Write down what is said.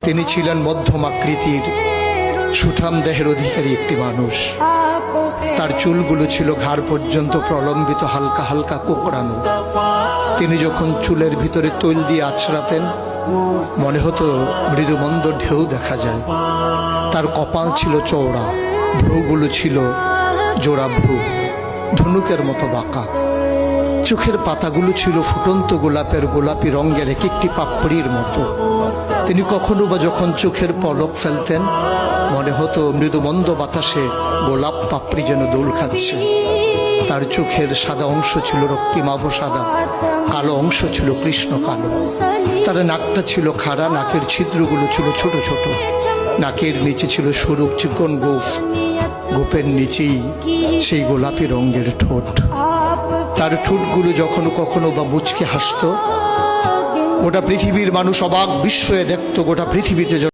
তিনি ছিলেন মধ্যম আকৃতির সুঠাম দেহের অধিকারী একটি মানুষ। তার চুলগুলো ছিল ঘাড় পর্যন্ত প্রলম্বিত, হালকা হালকা কোঁকড়ানো। তিনি যখন চুলের ভিতরে তৈল দিয়ে আছড়াতেন মনে হতো মৃদুমন্দ ঢেউ দেখা যায়। তার কপাল ছিল চওড়া, ভ্রুগুলো ছিল জোড়া ভ্রু, ধনুকের মতো বাঁকা। চোখের পাতাগুলো ছিল ফুটন্ত গোলাপের গোলাপি রঙের এক একটি পাপড়ির মতো। তিনি কখনো বা যখন চোখের পলক ফেলতেন মনে হতো মৃদুমন্দ বাতাসে গোলাপ পাপড়ি যেন দোল খাচ্ছে। তার চোখের সাদা অংশ ছিল রক্তিমাভ সাদা, কালো অংশ ছিল কৃষ্ণ কালো। তার নাকটা ছিল খাড়া, নাকের ছিদ্রগুলো ছিল ছোট ছোট। নাকের নিচে ছিল সরু চিকন গোঁফ, গোঁফের নিচেই সেই গোলাপি রঙের ঠোঁট। তার ঠোঁটগুলো যখন কখনো বা মুচকে হাসত, গোটা পৃথিবীর মানুষ অবাক বিস্ময়ে দেখত। গোটা পৃথিবীতে